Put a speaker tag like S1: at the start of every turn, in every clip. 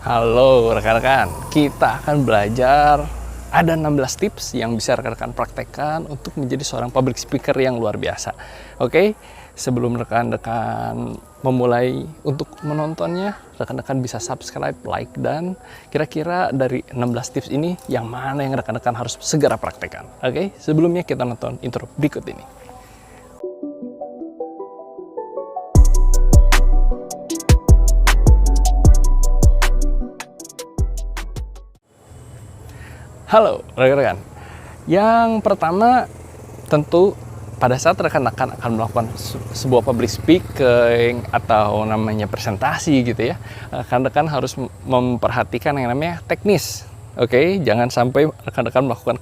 S1: Halo rekan-rekan, kita akan belajar ada 16 tips yang bisa rekan-rekan praktekkan untuk menjadi seorang public speaker yang luar biasa. Oke, sebelum rekan-rekan memulai untuk menontonnya, rekan-rekan bisa subscribe, like, dan kira-kira dari 16 tips ini yang mana yang rekan-rekan harus segera praktekkan. Oke, sebelumnya kita nonton intro berikut ini. Halo rekan-rekan, yang pertama tentu pada saat rekan-rekan akan melakukan sebuah public speaking atau namanya presentasi gitu ya, rekan-rekan harus memperhatikan yang namanya teknis. Oke, jangan sampai rekan-rekan melakukan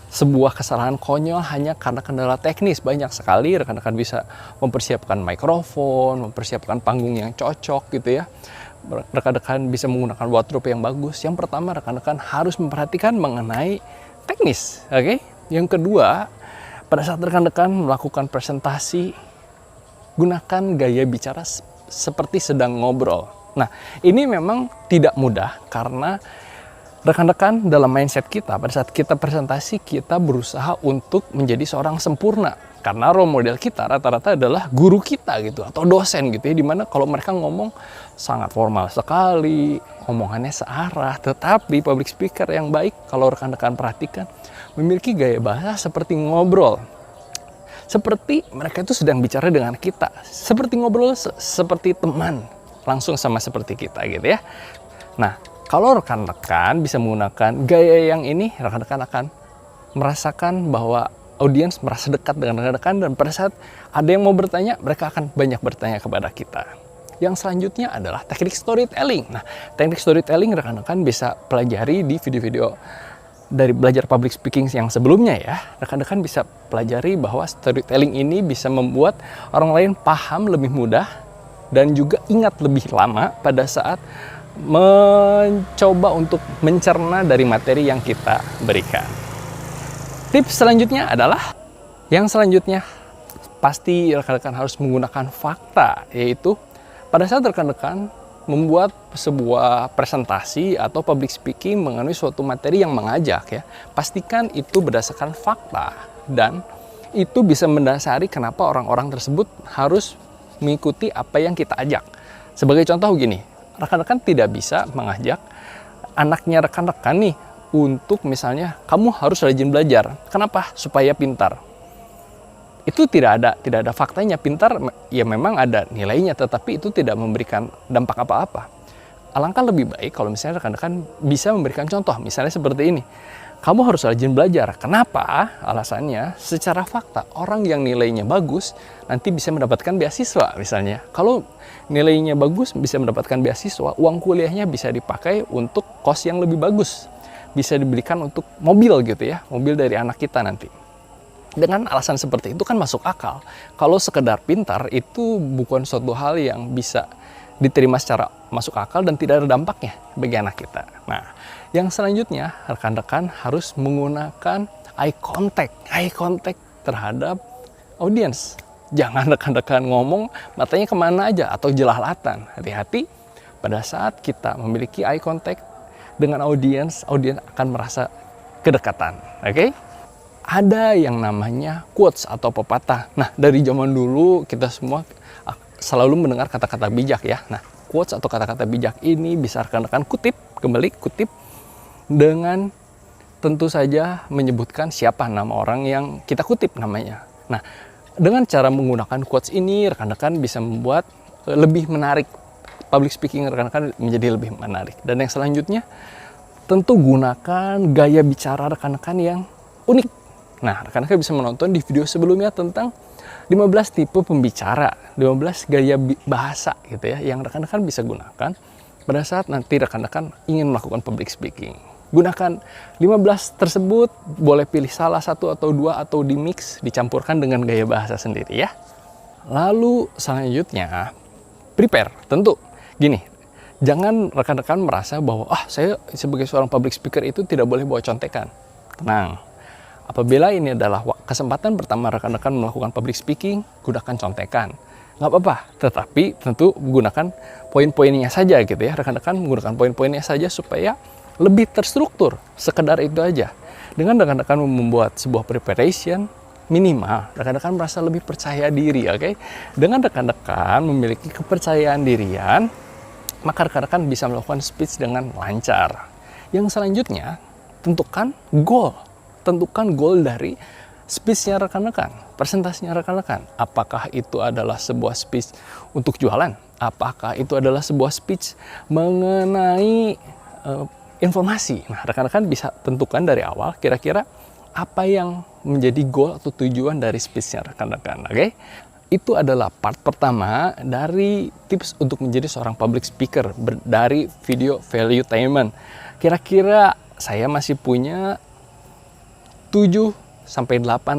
S1: sebuah kesalahan konyol hanya karena kendala teknis. Banyak sekali rekan-rekan bisa mempersiapkan mikrofon, mempersiapkan panggung yang cocok gitu ya. Rekan-rekan bisa menggunakan wardrobe yang bagus. Yang pertama, rekan-rekan harus memperhatikan mengenai teknis. Oke. Yang kedua, pada saat rekan-rekan melakukan presentasi, gunakan gaya bicara seperti sedang ngobrol. Nah, ini memang tidak mudah karena rekan-rekan dalam mindset kita, pada saat kita presentasi, kita berusaha untuk menjadi seorang sempurna. Karena role model kita rata-rata adalah guru kita gitu, atau dosen gitu ya, dimana kalau mereka ngomong sangat formal sekali, omongannya searah. Tetapi public speaker yang baik, kalau rekan-rekan perhatikan, memiliki gaya bahasa seperti ngobrol. Seperti mereka itu sedang bicara dengan kita, seperti ngobrol seperti teman, langsung sama seperti kita gitu ya. Nah, kalau rekan-rekan bisa menggunakan gaya yang ini, rekan-rekan akan merasakan bahwa audiens merasa dekat dengan rekan-rekan, dan pada saat ada yang mau bertanya, mereka akan banyak bertanya kepada kita. Yang selanjutnya adalah teknik storytelling. Nah, teknik storytelling rekan-rekan bisa pelajari di video-video dari belajar public speaking yang sebelumnya ya. Rekan-rekan bisa pelajari bahwa storytelling ini bisa membuat orang lain paham lebih mudah dan juga ingat lebih lama pada saat mencoba untuk mencerna dari materi yang kita berikan. Tips selanjutnya adalah, yang selanjutnya pasti rekan-rekan harus menggunakan fakta, yaitu pada saat rekan-rekan membuat sebuah presentasi atau public speaking mengenai suatu materi yang mengajak ya, pastikan itu berdasarkan fakta dan itu bisa mendasari kenapa orang-orang tersebut harus mengikuti apa yang kita ajak. Sebagai contoh gini, rekan-rekan tidak bisa mengajak anaknya rekan-rekan nih untuk misalnya kamu harus rajin belajar. Kenapa? Supaya pintar. Itu tidak ada faktanya. Pintar ya memang ada nilainya, tetapi itu tidak memberikan dampak apa-apa. Alangkah lebih baik kalau misalnya rekan-rekan bisa memberikan contoh, misalnya seperti ini. Kamu harus rajin belajar. Kenapa? Alasannya secara fakta, orang yang nilainya bagus nanti bisa mendapatkan beasiswa misalnya. Kalau nilainya bagus bisa mendapatkan beasiswa, uang kuliahnya bisa dipakai untuk kos yang lebih bagus. Bisa dibelikan untuk mobil gitu ya, mobil dari anak kita nanti. Dengan alasan seperti itu kan masuk akal. Kalau sekedar pintar itu bukan suatu hal yang bisa diterima secara masuk akal dan tidak ada dampaknya bagi anak kita. Nah, yang selanjutnya rekan-rekan harus menggunakan eye contact terhadap audiens. Jangan rekan-rekan ngomong matanya kemana aja atau jelalatan. Hati-hati pada saat kita memiliki eye contact dengan audiens akan merasa kedekatan. Oke? Ada yang namanya quotes atau pepatah. Nah, dari zaman dulu kita semua selalu mendengar kata-kata bijak ya. Nah, quotes atau kata-kata bijak ini bisa rekan-rekan kutip dengan tentu saja menyebutkan siapa nama orang yang kita kutip namanya. Nah, dengan cara menggunakan quotes ini, rekan-rekan bisa membuat lebih menarik public speaking rekan-rekan menjadi lebih menarik. Dan yang selanjutnya, tentu gunakan gaya bicara rekan-rekan yang unik. Nah, rekan-rekan bisa menonton di video sebelumnya tentang 15 tipe pembicara, 15 gaya bahasa gitu ya, yang rekan-rekan bisa gunakan pada saat nanti rekan-rekan ingin melakukan public speaking. Gunakan 15 tersebut, boleh pilih salah satu atau dua atau di mix, dicampurkan dengan gaya bahasa sendiri ya. Lalu selanjutnya, prepare. Tentu gini, jangan rekan-rekan merasa bahwa saya sebagai seorang public speaker itu tidak boleh bawa contekan. Tenang. Apabila ini adalah kesempatan pertama rekan-rekan melakukan public speaking, gunakan contekan. nggak apa-apa. Tetapi tentu gunakan poin-poinnya saja gitu ya. Rekan-rekan menggunakan poin-poinnya saja supaya lebih terstruktur. Sekedar itu aja. Dengan rekan-rekan membuat sebuah preparation, minimal rekan-rekan merasa lebih percaya diri, oke? Dengan rekan-rekan memiliki kepercayaan dirian, maka rekan-rekan bisa melakukan speech dengan lancar. Yang selanjutnya, tentukan goal. Tentukan goal dari speech-nya rekan-rekan, presentasinya rekan-rekan. Apakah itu adalah sebuah speech untuk jualan? Apakah itu adalah sebuah speech mengenai informasi? Nah, rekan-rekan bisa tentukan dari awal kira-kira apa yang menjadi goal atau tujuan dari speech-nya rekan-rekan, oke? Itu adalah part pertama dari tips untuk menjadi seorang public speaker dari video Valuetainment. Kira-kira saya masih punya 7-8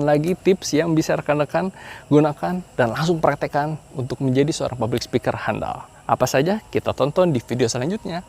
S1: lagi tips yang bisa rekan-rekan gunakan dan langsung praktekkan untuk menjadi seorang public speaker handal. Apa saja? Kita tonton di video selanjutnya.